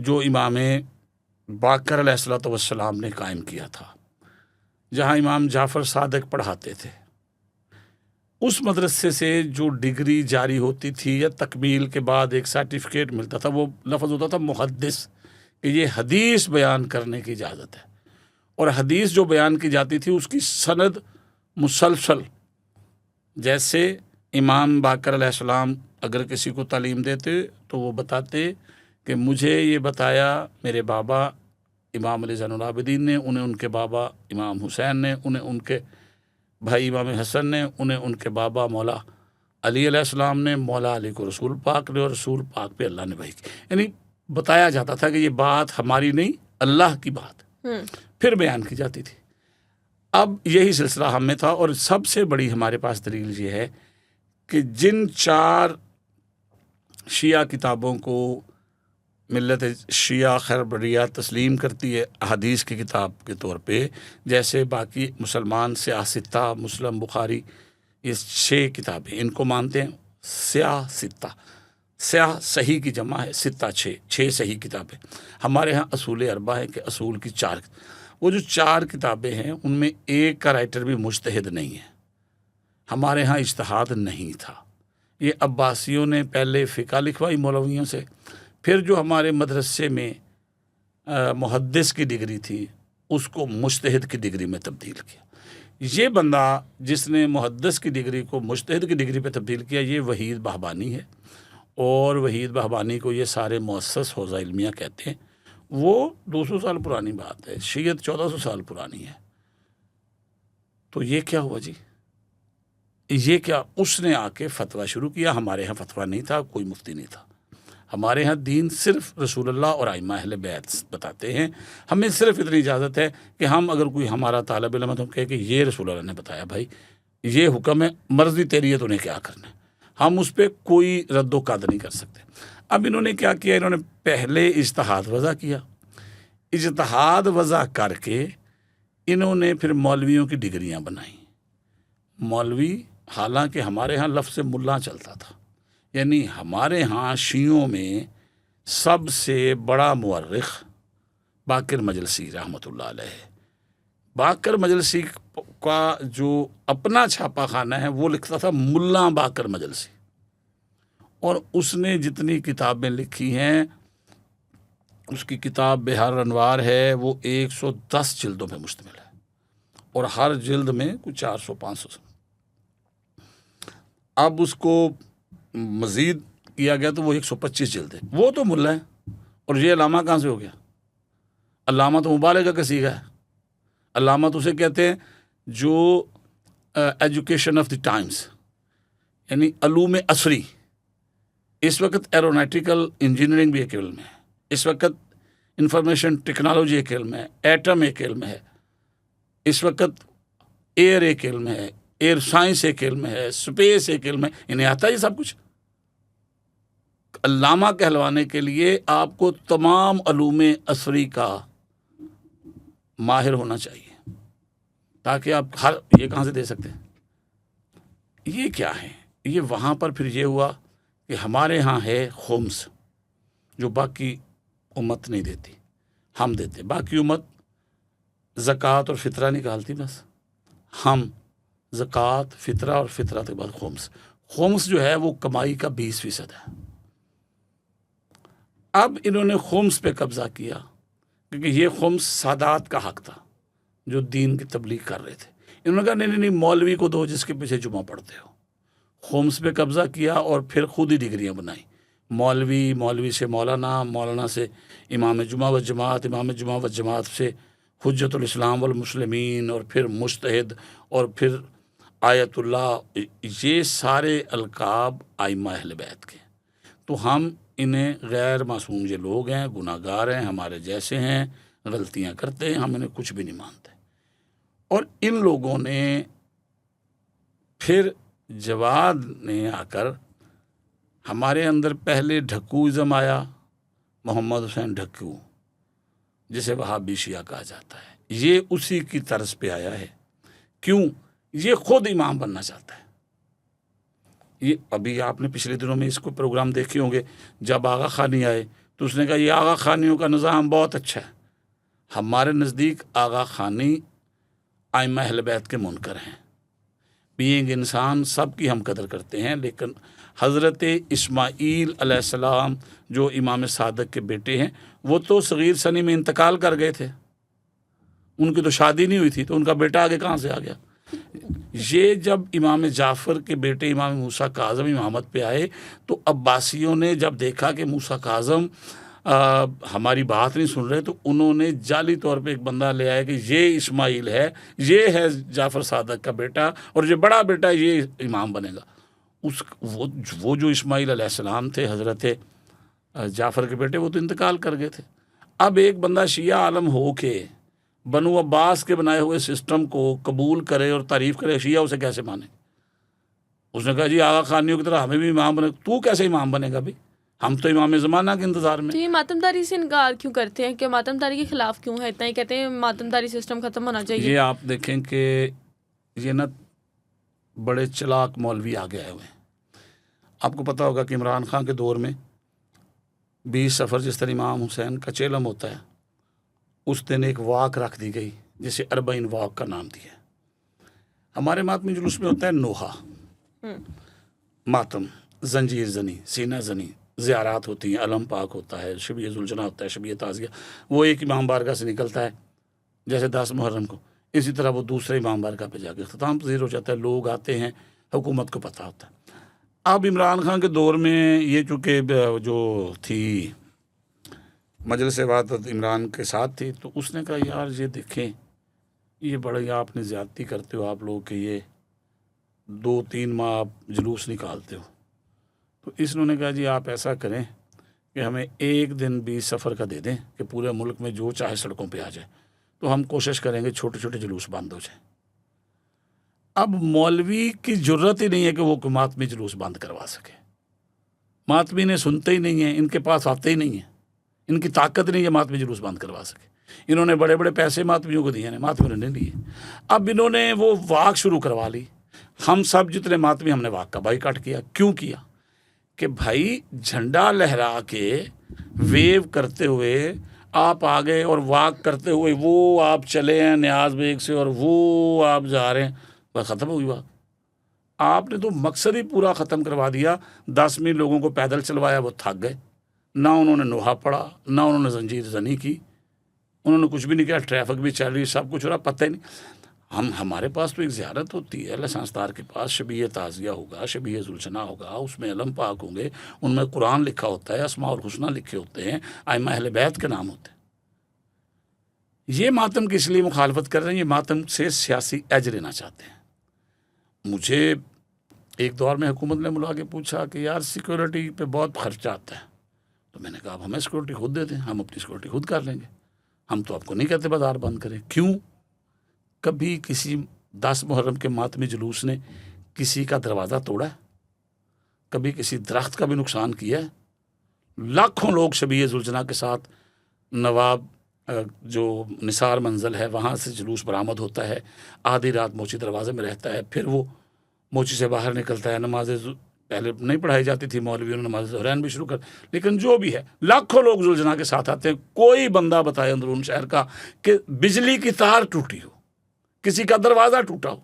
جو امام باقر علیہ الصلوۃ والسلام نے قائم کیا تھا، جہاں امام جعفر صادق پڑھاتے تھے، اس مدرسے سے جو ڈگری جاری ہوتی تھی یا تکمیل کے بعد ایک سرٹیفکیٹ ملتا تھا، وہ لفظ ہوتا تھا محدث، کہ یہ حدیث بیان کرنے کی اجازت ہے، اور حدیث جو بیان کی جاتی تھی اس کی سند مسلسل، جیسے امام باقر علیہ السلام اگر کسی کو تعلیم دیتے تو وہ بتاتے کہ مجھے یہ بتایا میرے بابا امام علی زین العابدین نے، انہیں ان کے بابا امام حسین نے، انہیں ان کے بھائی امام حسن نے، انہیں ان کے بابا مولا علی علیہ السلام نے، مولا علی کو رسول پاک نے، اور رسول پاک پہ اللہ نے وحی کی، یعنی بتایا جاتا تھا کہ یہ بات ہماری نہیں، اللہ کی بات، پھر بیان کی جاتی تھی۔ اب یہی سلسلہ ہم میں تھا، اور سب سے بڑی ہمارے پاس دلیل یہ ہے کہ جن 4 شیعہ کتابوں کو ملت شیعہ خیربریہ تسلیم کرتی ہے احادیث کی کتاب کے طور پہ، جیسے باقی مسلمان سیاہ ستہ، مسلم، بخاری، یہ 6 کتابیں ان کو مانتے ہیں، سیاہ ستہ، سیاہ صحیح کی جمع ہے، ستہ 6 صحیح کتابیں۔ ہمارے ہاں اصول 4 ہے کہ اصول کی 4، وہ جو 4 کتابیں ہیں ان میں ایک کا رائٹر بھی مجتہد نہیں ہے، ہمارے ہاں اجتہاد نہیں تھا۔ یہ عباسیوں نے پہلے فقہ لکھوائی مولویوں سے، پھر جو ہمارے مدرسے میں محدث کی ڈگری تھی اس کو مجتہد کی ڈگری میں تبدیل کیا۔ یہ بندہ جس نے محدث کی ڈگری کو مجتہد کی ڈگری پہ تبدیل کیا، یہ وحید بہبانی ہے، اور وحید بہبانی کو یہ سارے مؤسس حوزہ علمیہ کہتے ہیں۔ وہ 200 سال پرانی بات ہے، شیعت 1400 سال پرانی ہے۔ تو یہ کیا ہوا جی؟ یہ کیا اس نے آ کے فتویٰ شروع کیا؟ ہمارے ہاں فتویٰ نہیں تھا، کوئی مفتی نہیں تھا، ہمارے ہاں دین صرف رسول اللہ اور ائمہ اہل بیت بتاتے ہیں۔ ہمیں صرف اتنی اجازت ہے کہ ہم اگر کوئی ہمارا طالب علم ہے تو ہم کہیں کہ یہ رسول اللہ نے بتایا، بھائی یہ حکم ہے، مرضی تیری ہے تو انہیں کیا کرنا ہے، ہم اس پہ کوئی رد و قد نہیں کر سکتے۔ اب انہوں نے کیا کیا؟ انہوں نے پہلے اجتہاد وضع کیا، اجتہاد وضع کر کے انہوں نے پھر مولویوں کی ڈگریاں بنائیں۔ مولوی، حالانکہ ہمارے ہاں لفظ ملا چلتا تھا، یعنی ہمارے ہاں شیعوں میں سب سے بڑا مورخ باقر مجلسی رحمۃ اللہ علیہ۔ باقر مجلسی کا جو اپنا چھاپا خانہ ہے وہ لکھتا تھا ملا باقر مجلسی، اور اس نے جتنی کتابیں لکھی ہیں، اس کی کتاب بحار انوار ہے، وہ 110 جلدوں پہ مشتمل ہے، اور ہر جلد میں کچھ 400-500۔ اب اس کو مزید کیا گیا تو وہ 125 جلد ہے۔ وہ تو ملا ہے، اور یہ علامہ کہاں سے ہو گیا؟ علامہ تو مبالغہ کا صیغہ ہے۔ علامہ تو اسے کہتے ہیں جو ایجوکیشن آف دی ٹائمز، یعنی علوم عصری۔ اس وقت ایروناٹیکل انجینئرنگ بھی ایک علم ہے، اس وقت انفارمیشن ٹیکنالوجی ایک علم ہے، ایٹم ایک علم ہے، اس وقت ایئر ایک علم ہے، ایئر سائنس ایک علم ہے، اسپیس ایک علم ہے۔ انہیں آتا ہے یہ سب کچھ؟ علامہ کہلوانے کے لیے آپ کو تمام علوم عصری کا ماہر ہونا چاہیے، تاکہ آپ یہ کہاں سے دے سکتے ہیں؟ یہ کیا ہے؟ یہ وہاں پر پھر یہ ہوا کہ ہمارے ہاں ہے خمس، جو باقی امت نہیں دیتی، ہم دیتے۔ باقی امت زکوٰۃ اور فطرہ نکالتی، بس ہم زکوٰۃ، فطرہ، اور فطرہ کے بعد خمس۔ خمس جو ہے وہ کمائی کا 20% ہے۔ اب انہوں نے خمس پہ قبضہ کیا، کیونکہ یہ خمس سادات کا حق تھا جو دین کی تبلیغ کر رہے تھے۔ انہوں نے کہا نہیں، مولوی کو دو جس کے پیچھے جمعہ پڑھتے ہو۔ خمس پہ قبضہ کیا اور پھر خود ہی ڈگریاں بنائیں، مولوی سے مولانا، مولانا سے امام جمعہ و جماعت، امام جمعہ و جماعت سے حجت الاسلام والمسلمین، اور پھر مجتہد، اور پھر آیت اللہ۔ یہ سارے القاب ائمہ اہل بیت کے۔ تو ہم انہیں غیر معصوم یہ لوگ ہیں، گناہ گار ہیں، ہمارے جیسے ہیں، غلطیاں کرتے ہیں، ہم انہیں کچھ بھی نہیں مانتے۔ اور ان لوگوں نے پھر جواد نے آ کر ہمارے اندر پہلے ڈھکوازم آیا، محمد حسین ڈھکو، جسے وہابی شیعہ کہا جاتا ہے، یہ اسی کی طرز پہ آیا ہے۔ کیوں؟ یہ خود امام بننا چاہتا ہے۔ یہ ابھی آپ نے پچھلے دنوں میں اس کو پروگرام دیکھے ہوں گے، جب آغا خانی آئے تو اس نے کہا یہ آغا خانیوں کا نظام بہت اچھا ہے. ہمارے نزدیک آغا خانی ائمہ اہل بیت کے منکر ہیں. بینگ انسان سب کی ہم قدر کرتے ہیں، لیکن حضرت اسماعیل علیہ السلام جو امام صادق کے بیٹے ہیں وہ تو صغیر سنی میں انتقال کر گئے تھے، ان کی تو شادی نہیں ہوئی تھی، تو ان کا بیٹا آگے کہاں سے آ گیا؟ یہ جب امام جعفر کے بیٹے امام موسیٰ کاظم امامت پہ آئے تو عباسیوں نے جب دیکھا کہ موسیٰ کاظم ہماری بات نہیں سن رہے، تو انہوں نے جعلی طور پہ ایک بندہ لے آیا کہ یہ اسماعیل ہے، یہ ہے جعفر صادق کا بیٹا، اور یہ بڑا بیٹا یہ امام بنے گا. وہ جو اسماعیل علیہ السلام تھے حضرت جعفر کے بیٹے، وہ تو انتقال کر گئے تھے. اب ایک بندہ شیعہ عالم ہو کے بنو عباس کے بنائے ہوئے سسٹم کو قبول کرے اور تعریف کرے، شیعہ اسے کیسے مانے؟ اس نے کہا جی آغا خانیوں کی طرح ہمیں بھی امام بنے. تو کیسے امام بنے گا بھائی؟ ہم تو امام زمانہ کے انتظار میں. تو یہ ماتم داری سے انکار کیوں کرتے ہیں، کہ ماتم داری کے خلاف کیوں ہے؟ اتنا ہی کہتے ہیں ماتم داری سسٹم ختم ہونا چاہیے. یہ آپ دیکھیں کہ یہ نا بڑے چلاک مولوی آگے آئے ہوئے ہیں. آپ کو پتہ ہوگا کہ عمران خان کے دور میں 20 صفر جس طرح امام حسین کا چیلم ہوتا ہے، اس دن ایک واک رکھ دی گئی جسے 40 واک کا نام دیا. ہمارے ماتمی جلوس میں ہوتا ہے نوحہ، ماتم، زنجیر زنی، سینہ زنی، زیارات ہوتی ہیں، علم پاک ہوتا ہے، شبیہ ذوالجناح ہوتا ہے، شبیہ تعزیہ. وہ ایک امام بارگاہ سے نکلتا ہے جیسے 10 محرم کو، اسی طرح وہ دوسرے امام بارگاہ پہ جا کے اختتام پذیر ہو جاتا ہے. لوگ آتے ہیں، حکومت کو پتہ ہوتا ہے. اب عمران خان کے دور میں یہ چونکہ جو تھی مجلس وحدت عمران کے ساتھ تھی، تو اس نے کہا یار یہ دیکھیں یہ بڑے آپ نے زیادتی کرتے ہو آپ لوگ، کہ یہ 2-3 ماہ آپ جلوس نکالتے ہو. تو اس نے کہا جی آپ ایسا کریں کہ ہمیں ایک دن 20 صفر کا دے دیں کہ پورے ملک میں جو چاہے سڑکوں پہ آ جائے، تو ہم کوشش کریں گے چھوٹے چھوٹے جلوس بند ہو جائیں. اب مولوی کی جرت ہی نہیں ہے کہ وہ ماتمی جلوس بند کروا سکے. ماتمی نے سنتے ہی نہیں ہیں، ان کے پاس آتے ہی نہیں ہیں، ان کی طاقت نہیں ہے ماتمی جلوس بند کروا سکے. انہوں نے بڑے بڑے پیسے ماتمیوں کو دیے ہیں، ماتمیوں نے نہیں لیے. اب انہوں نے وہ واک شروع کروا لی. ہم سب جتنے ماتمی ہم نے واک کا بائیکاٹ کیا. کیوں کیا؟ کہ بھائی جھنڈا لہرا کے ویو کرتے ہوئے آپ آ گئے اور واک کرتے ہوئے وہ آپ چلے ہیں نیاز بیگ سے اور وہ آپ جا رہے ہیں، بس ختم ہوئی بات. آپ نے تو مقصد ہی پورا ختم کروا دیا. 10 لوگوں کو پیدل چلوایا، وہ تھک گئے. نہ انہوں نے نوحہ پڑھا، نہ انہوں نے زنجیر زنی کی، انہوں نے کچھ بھی نہیں کیا. ٹریفک بھی چل رہی، سب کچھ ہو رہا، پتہ ہی نہیں. ہمارے پاس تو ایک زیارت ہوتی ہے، لسانس دار کے پاس شبیہ تعزیہ ہوگا، شبیہ ذوالجناح ہوگا، اس میں علم پاک ہوں گے، ان میں قرآن لکھا ہوتا ہے، اسماء الحسنی لکھے ہوتے ہیں، ائمہ اہل بیت کے نام ہوتے ہیں. یہ ماتم کس لیے مخالفت کر رہے ہیں؟ یہ ماتم سے سیاسی ایج لینا چاہتے ہیں. مجھے ایک دور میں حکومت نے بلا کے پوچھا کہ یار سیکورٹی پہ بہت خرچہ آتا ہے. تو میں نے کہا اب ہمیں سیکورٹی خود دے دیں، ہم اپنی سیکورٹی خود کر لیں گے. ہم تو آپ کو نہیں کہتے بازار بند کریں. کیوں؟ کبھی کسی 10 محرم کے ماتمی جلوس نے کسی کا دروازہ توڑا ہے؟ کبھی کسی درخت کا بھی نقصان کیا ہے؟ لاکھوں لوگ شبیہ ذوالجناح کے ساتھ نواب جو نثار منزل ہے وہاں سے جلوس برآمد ہوتا ہے، آدھی رات موچی دروازے میں رہتا ہے، پھر وہ موچی سے باہر نکلتا ہے. نماز پہلے نہیں پڑھائی جاتی تھی، مولویوں نے نماز ظہرین بھی شروع کر، لیکن جو بھی ہے لاکھوں لوگ ذوالجناح کے ساتھ آتے ہیں. کوئی بندہ بتائے اندرون شہر کا کہ بجلی کی تار ٹوٹی ہو، کسی کا دروازہ ٹوٹا ہو.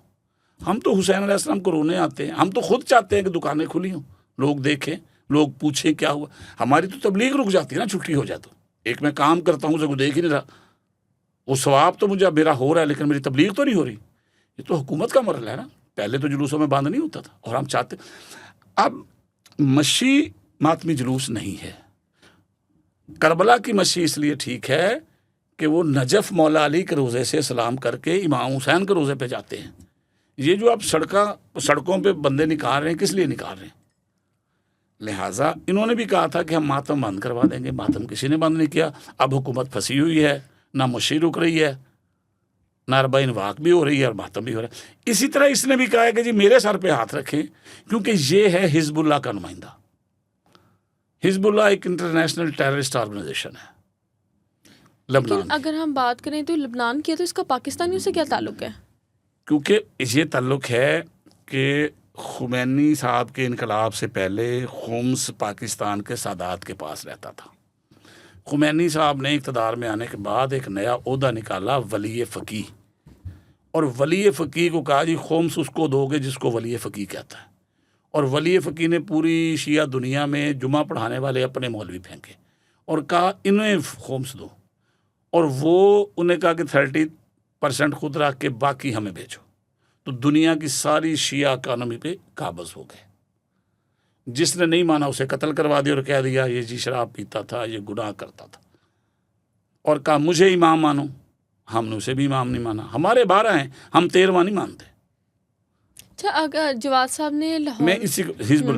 ہم تو حسین علیہ السلام کو رونے آتے ہیں. ہم تو خود چاہتے ہیں کہ دکانیں کھلی ہوں، لوگ دیکھیں، لوگ پوچھیں کیا ہوا. ہماری تو تبلیغ رک جاتی ہے نا چھٹی ہو جائے تو. ایک میں کام کرتا ہوں اسے کوئی دیکھ ہی نہیں رہا، وہ ثواب تو مجھے میرا ہو رہا ہے لیکن میری تبلیغ تو نہیں ہو رہی. یہ تو حکومت کا مرحلہ ہے نا. پہلے تو جلوسوں میں بند نہیں ہوتا تھا، اور ہم چاہتے. اب مشی ماتمی جلوس نہیں ہے. کربلا کی مشی اس لیے ٹھیک ہے کہ وہ نجف مولا علی کے روزے سے سلام کر کے امام حسین کے روزے پہ جاتے ہیں. یہ جو اب سڑکوں پہ بندے نکال رہے ہیں، کس لیے نکال رہے ہیں؟ لہٰذا انہوں نے بھی کہا تھا کہ ہم ماتم بند کروا دیں گے. ماتم کسی نے بند نہیں کیا. اب حکومت پھنسی ہوئی ہے، نہ مشی رک رہی ہے، نہ 40 واق بھی ہو رہی ہے، اور ماتم بھی ہو رہا ہے. اسی طرح اس نے بھی کہا ہے کہ جی میرے سر پہ ہاتھ رکھیں، کیونکہ یہ ہے حزب اللہ کا نمائندہ. حزب اللہ ایک انٹرنیشنل ٹیررسٹ آرگنائزیشن ہے لبنان. لیکن اگر ہم بات کریں تو لبنان کی ہے، تو اس کا پاکستانیوں سے کیا تعلق ہے؟ کیونکہ یہ تعلق ہے کہ خمینی صاحب کے انقلاب سے پہلے خمس پاکستان کے سادات کے پاس رہتا تھا. خمینی صاحب نے اقتدار میں آنے کے بعد ایک نیا عہدہ نکالا ولی فقیہ، اور ولی فقیہ کو کہا جی خمس اس کو دو گے جس کو ولی فقیہ کہتا ہے، اور ولی فقیہ نے پوری شیعہ دنیا میں جمعہ پڑھانے والے اپنے مولوی پھینکے اور کہا انہیں خمس دو، اور وہ انہیں کہا کہ 30% خود رکھ کے باقی ہمیں بیچو، تو دنیا کی ساری شیعہ اکانومی پہ قابض ہو گئے۔ جس نے نہیں مانا اسے قتل کروا دیا اور کہہ دیا یہ جی شراب پیتا تھا، یہ گناہ کرتا تھا، اور کہا مجھے امام مانو، ہم نے اسے بھی امام نہیں مانا، ہمارے 12 ہیں، ہم 13واں نہیں مانتے۔ اچھا، اگر جواد صاحب نے لاہور میں اسی حزب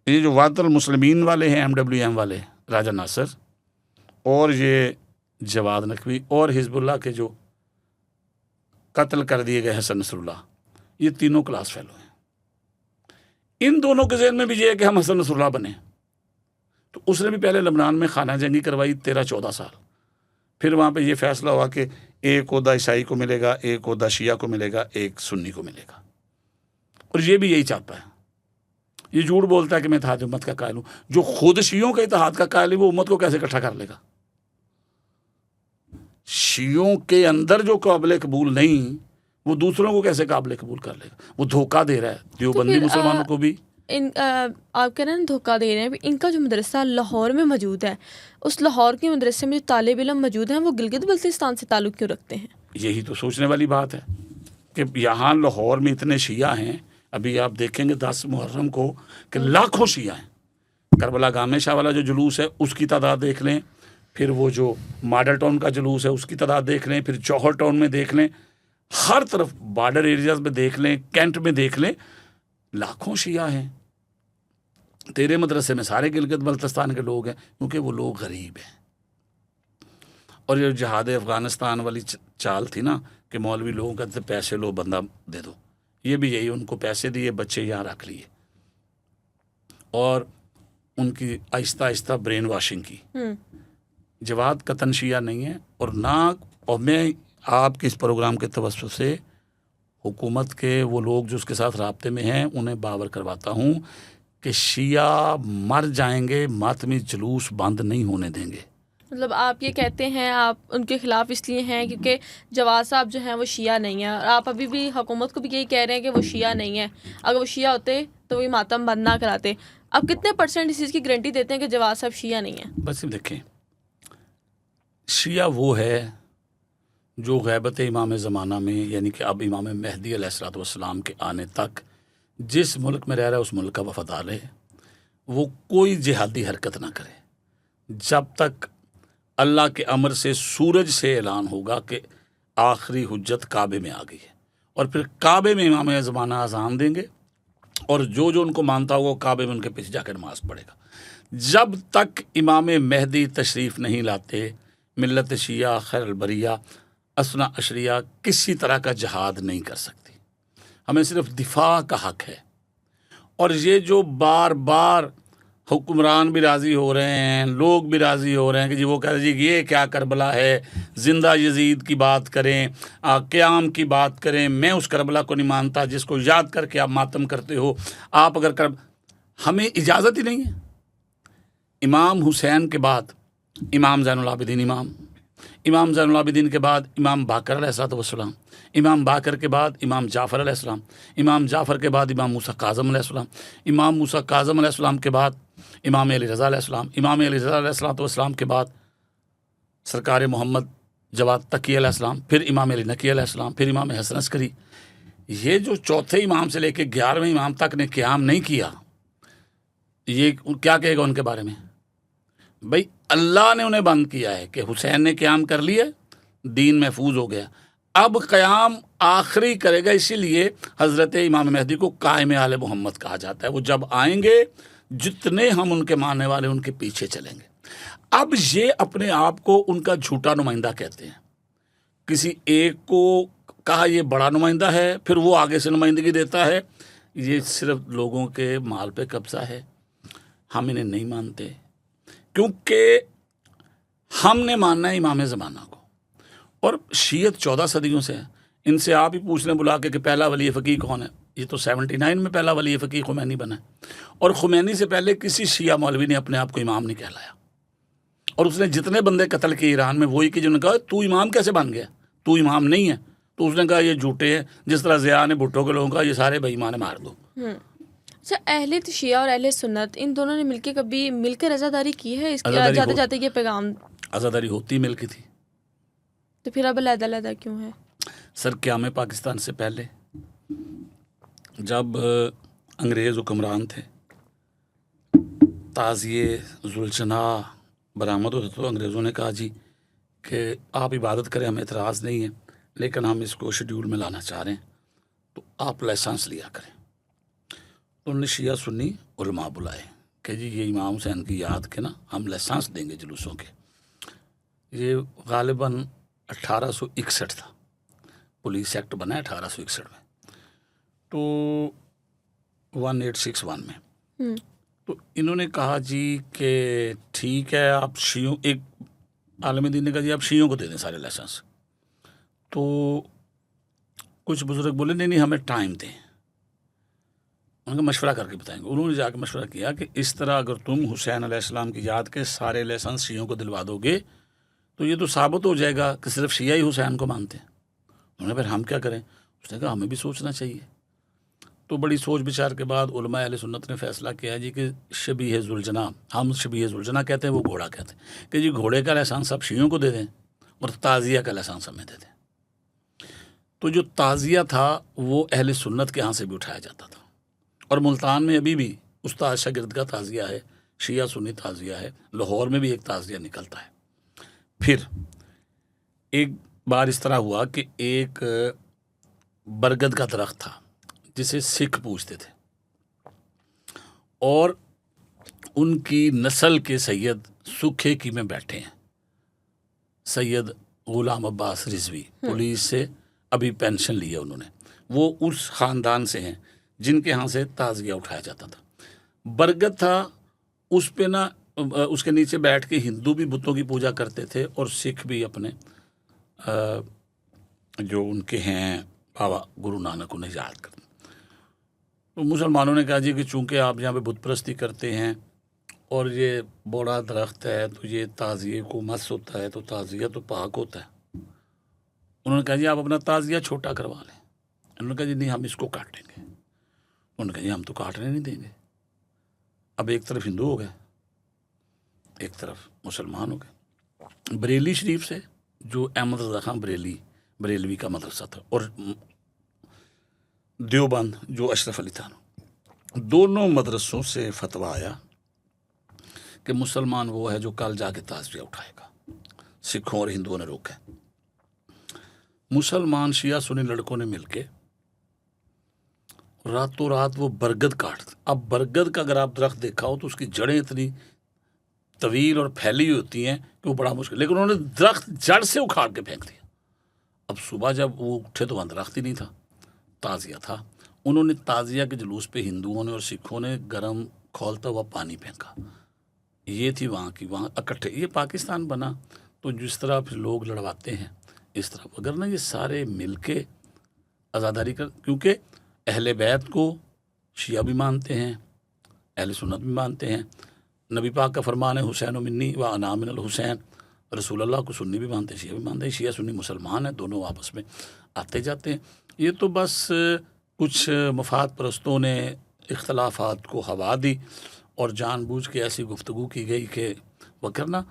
یہ جو وحدت المسلمین والے ہیں MWM والے راجہ ناصر، اور یہ جواد نقوی اور حزب اللہ کے جو قتل کر دیے گئے حسن نصر اللہ، یہ تینوں کلاس فیلو ہیں۔ ان دونوں کے ذہن میں بھی یہ ہے کہ ہم حسن نصر اللہ بنے، تو اس نے بھی پہلے لبنان میں خانہ جنگی کروائی 13-14 سال، پھر وہاں پہ یہ فیصلہ ہوا کہ ایک عہدہ عیسائی کو ملے گا، ایک عہدہ شیعہ کو ملے گا، ایک سنی کو ملے گا، اور یہ بھی یہی چاہتا ہے۔ یہ جھوٹ بولتا ہے کہ میں اتحاد امت کا قائل ہوں، جو خود شیعوں کے اتحاد کا قائل ہے وہ امت کو کیسے اکٹھا کر لے گا؟ شیعوں کے اندر جو قابل قبول نہیں وہ دوسروں کو کیسے قابل قبول کر لے گا؟ وہ دھوکہ دے رہا ہے دیوبندی مسلمانوں کو بھی۔ آپ کہہ رہے ہیں دھوکہ دے رہے ہیں، ان کا جو مدرسہ لاہور میں موجود ہے، اس لاہور کے مدرسے میں جو طالب علم موجود ہیں وہ گلگت بلتستان سے تعلق کیوں رکھتے ہیں؟ یہی تو سوچنے والی بات ہے کہ یہاں لاہور میں اتنے شیعہ ہیں، ابھی آپ دیکھیں گے 10 محرم کو کہ لاکھوں شیعہ ہیں۔ کربلا گامے شاہ والا جو جلوس ہے اس کی تعداد دیکھ لیں، پھر وہ جو ماڈل ٹاؤن کا جلوس ہے اس کی تعداد دیکھ لیں، پھر جوہر ٹاؤن میں دیکھ لیں، ہر طرف بارڈر ایریاز میں دیکھ لیں، کینٹ میں دیکھ لیں، لاکھوں شیعہ ہیں۔ تیرے مدرسے میں سارے گلگت بلتستان کے لوگ ہیں، کیونکہ وہ لوگ غریب ہیں۔ اور یہ جہاد افغانستان والی چال تھی نا کہ مولوی لوگوں کہتے پیسے لو بندہ دے دو، یہ بھی یہی، ان کو پیسے دیے، بچے یہاں رکھ لیے اور ان کی آہستہ آہستہ برین واشنگ کی۔ جواد قطن شیعہ نہیں ہے، اور میں آپ کے اس پروگرام کے توسط سے حکومت کے وہ لوگ جو اس کے ساتھ رابطے میں ہیں انہیں باور کرواتا ہوں کہ شیعہ مر جائیں گے، ماتمی جلوس بند نہیں ہونے دیں گے۔ مطلب آپ یہ کہتے ہیں آپ ان کے خلاف اس لیے ہیں کیونکہ جواد صاحب جو ہیں وہ شیعہ نہیں ہیں، اور آپ ابھی بھی حکومت کو بھی یہی کہہ رہے ہیں کہ وہ شیعہ نہیں ہیں، اگر وہ شیعہ ہوتے تو وہ ماتم بند نہ کراتے۔ آپ کتنے % اس چیز کی گارنٹی دیتے ہیں کہ جواد صاحب شیعہ نہیں ہیں؟ بس دیکھیں، شیعہ وہ ہے جو غیبت امام زمانہ میں، یعنی کہ اب امام مہدی علیہ الصلوۃ والسلام کے آنے تک جس ملک میں رہ رہا ہے اس ملک کا وفادار ہے، وہ کوئی جہادی حرکت نہ کرے جب تک اللہ کے امر سے سورج سے اعلان ہوگا کہ آخری حجت کعبے میں آ گئی ہے، اور پھر کعبے میں امام زمانہ اذان دیں گے، اور جو جو ان کو مانتا ہوگا وہ کعبے میں ان کے پیچھے جا کر نماز پڑھے گا۔ جب تک امام مہدی تشریف نہیں لاتے، ملت شیعہ خیر البریہ اثنا عشریہ کسی طرح کا جہاد نہیں کر سکتی۔ ہمیں صرف دفاع کا حق ہے، اور یہ جو بار بار حکمران بھی راضی ہو رہے ہیں، لوگ بھی راضی ہو رہے ہیں کہ جی وہ کہہ رہے جی یہ کیا کربلا ہے، زندہ یزید کی بات کریں، قیام کی بات کریں، میں اس کربلا کو نہیں مانتا جس کو یاد کر کے آپ ماتم کرتے ہو۔ آپ اگر ہمیں اجازت ہی نہیں ہے۔ امام حسین کے بعد امام زین العابدین امام زین العابدین کے بعد امام باقر علیہ السلام، امام باقر کے بعد امام جعفر علیہ السلام، امام جعفر کے بعد امام موسیٰ کاظم علیہ السلام، امام موسیٰ کاظم علیہ السلام کے بعد امام علی رضا علیہ السلام، امام علی رضا علیہ السلام کے بعد سرکار محمد جواد تقی علیہ السلام، پھر امام علی نقی علیہ السلام، پھر امام حسن عسکری۔ یہ جو چوتھے امام سے لے کے 11ویں امام تک نے قیام نہیں کیا، یہ کیا کہے گا ان کے بارے میں؟ بھائی اللہ نے انہیں بند کیا ہے کہ حسین نے قیام کر لیا، دین محفوظ ہو گیا، اب قیام آخری کرے گا، اسی لیے حضرت امام مہدی کو قائم آل محمد کہا جاتا ہے۔ وہ جب آئیں گے جتنے ہم ان کے ماننے والے ان کے پیچھے چلیں گے۔ اب یہ اپنے آپ کو ان کا جھوٹا نمائندہ کہتے ہیں، کسی ایک کو کہا یہ بڑا نمائندہ ہے، پھر وہ آگے سے نمائندگی دیتا ہے۔ یہ صرف لوگوں کے مال پہ قبضہ ہے، ہم انہیں نہیں مانتے، کیونکہ ہم نے ماننا ہے امام زمانہ کو، اور شیعت 14 صدیوں سے ہے۔ ان سے آپ ہی پوچھ لیں بلا کے کہ پہلا ولی فقیہ کون ہے، یہ تو 79 میں پہلا ولی فقیہ خمینی بنا ہے، اور خمینی سے پہلے کسی شیعہ مولوی نے اپنے آپ کو امام نہیں کہلایا، اور اس نے جتنے بندے قتل کیے ایران میں وہی کہ جنہوں نے کہا تو امام کیسے بن گیا، تو امام نہیں ہے، تو اس نے کہا یہ جھوٹے ہیں، جس طرح ضیاء نے بھٹو کے لوگوں کا یہ سارے بے ایمان مار دو۔ اچھا، اہل شیعہ اور اہل سنت ان دونوں نے مل کے رضاداری کی ہے اس کی عزاداری جاتے جاتے یہ پیغام؟ عزاداری ہوتی مل کی تھی، تو پھر اب علیحدہ علیحدہ کیوں ہے؟ سر قیام پاکستان سے پہلے جب انگریز حکمران تھے، تعزیے ذوالجناح برآمد ہوتا تو انگریزوں نے کہا جی کہ آپ عبادت کریں، ہمیں اعتراض نہیں ہے، لیکن ہم اس کو شیڈیول میں لانا چاہ رہے ہیں، تو آپ لائسنس لیا کریں۔ انہوں نے شیعہ سنی علماء بلائے کہ جی یہ امام حسین کی یاد کے نا ہم لائسنس دیں گے جلوسوں کے۔ یہ غالباً 1861 تھا، پولیس ایکٹ بنا ہے 1861 میں، تو 1861 میں تو انہوں نے کہا جی کہ ٹھیک ہے آپ شیعوں، ایک عالم دین نے کہا جی آپ شیعوں کو دے دیں سارے لائسنس، تو کچھ بزرگ بولے نہیں ہمیں ٹائم دیں، ان کا مشورہ کر کے بتائیں گے۔ انہوں نے جا کے مشورہ کیا کہ اس طرح اگر تم حسین علیہ السلام کی یاد کے سارے لائسنس شیعوں کو دلوا دو گے تو یہ تو ثابت ہو جائے گا کہ صرف شیعہ ہی حسین کو مانتے ہیں۔ انہوں نے پھر ہم کیا کریں؟ اس نے کہا ہمیں بھی سوچنا چاہیے۔ تو بڑی سوچ بچار کے بعد علماء اہل سنت نے فیصلہ کیا جی کہ شبیہ ذوالجناح، ہم شبیہ ذوالجناح کہتے ہیں، وہ گھوڑا کہتے ہیں، کہ جی گھوڑے کا لائسنس آپ شیعوں کو دے دیں اور تعزیہ کا لائسنس ہمیں دے دیں۔ تو جو تعزیہ تھا وہ اہل سنت کے ہاں سے بھی اٹھایا جاتا تھا، اور ملتان میں ابھی بھی استاد شاگرد کا تعزیہ ہے، شیعہ سنی تعزیہ ہے، لاہور میں بھی ایک تعزیہ نکلتا ہے۔ پھر ایک بار اس طرح ہوا کہ ایک برگد کا درخت تھا جسے سکھ پوجتے تھے، اور ان کی نسل کے سید سکھے کی میں بیٹھے ہیں، سید غلام عباس رضوی، پولیس سے ابھی پینشن لی ہے انہوں نے، وہ اس خاندان سے ہیں جن کے ہاں سے تعزیہ اٹھایا جاتا تھا۔ برگد تھا، اس پہ نا اس کے نیچے بیٹھ کے ہندو بھی بتوں کی پوجا کرتے تھے اور سکھ بھی اپنے جو ان کے ہیں بابا گرو نانک انہیں یاد کرتے۔ تو مسلمانوں نے کہا جی کہ چونکہ آپ یہاں پہ بت پرستی کرتے ہیں اور یہ بوڑا درخت ہے تو یہ تعزیے کو مس ہوتا ہے، تو تعزیہ تو پاک ہوتا ہے۔ انہوں نے کہا جی آپ اپنا تعزیہ چھوٹا کروا لیں۔ انہوں نے کہا جی نہیں ہم اس کو کاٹیں گے۔ انہوں نے کہا جی ہم تو کاٹنے نہیں دیں گے۔ اب ایک طرف ہندو ہو گئے، ایک طرف مسلمان ہو گئے۔ بریلی شریف سے جو احمد رضا خان بریلوی کا مدرسہ تھا، اور دیوبند جو اشرف علی تھا، دونوں مدرسوں سے فتویٰ آیا کہ مسلمان وہ ہے جو کل جا کے تعزیہ اٹھائے گا، سکھوں اور ہندوؤں نے روکا۔ مسلمان شیعہ سنی لڑکوں نے مل کے راتوں رات وہ برگد کاٹ۔ اب برگد کا اگر آپ درخت دیکھا ہو تو اس کی جڑیں اتنی طویل اور پھیلی ہوتی ہیں کہ وہ بڑا مشکل، لیکن انہوں نے درخت جڑ سے اکھاڑ کے پھینک دیا۔ اب صبح جب وہ اٹھے تو وہاں درخت ہی نہیں تھا، تعزیہ تھا۔ انہوں نے تعزیہ کے جلوس پہ ہندوؤں نے اور سکھوں نے گرم کھولتا ہوا پانی پھینکا۔ یہ تھی وہاں کی، وہاں اکٹھے یہ پاکستان بنا۔ تو جس طرح پھر لوگ لڑواتے ہیں اس طرح، اگر نا یہ سارے مل کے عزاداری کر، کیونکہ اہل بیت کو شیعہ بھی مانتے ہیں، اہل سنت بھی مانتے ہیں۔ نبی پاک کا فرمان ہے حسین منی و انا من الحسین، رسول اللہ کو سنی بھی مانتے ہیں، شیعہ بھی مانتے ہیں۔ شیعہ سنی مسلمان ہیں، دونوں آپس میں آتے جاتے ہیں۔ یہ تو بس کچھ مفاد پرستوں نے اختلافات کو ہوا دی اور جان بوجھ کے ایسی گفتگو کی گئی کہ وکرنا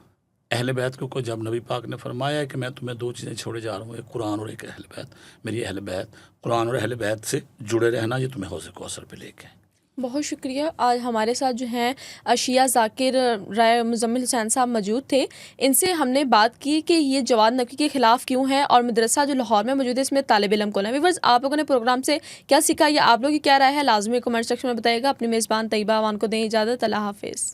اہل بیت کو جب نبی پاک نے فرمایا ہے کہ میں تمہیں دو چیزیں چھوڑے جا رہا ہوں، ایک قرآن اور ایک اہل بیت، میری اہل بیت، قرآن اور اہل بیت سے جڑے رہنا، یہ تمہیں حوض کوثر پہ لے کے آئیں۔ بہت شکریہ۔ آج ہمارے ساتھ جو ہیں شیعہ ذاکر رائے مزمل حسین صاحب موجود تھے، ان سے ہم نے بات کی کہ یہ جواد نقوی کے خلاف کیوں ہے اور مدرسہ جو لاہور میں موجود ہے اس میں طالب علم کون ہے۔ ویورز، آپ لوگوں نے پروگرام سے کیا سیکھا یا آپ لوگوں کی کیا رائے ہے، لازمی کمنٹ سیکشن میں بتائیے گا۔ اپنی میزبان طیبہ اوان کو دیں اجازت، اللہ حافظ۔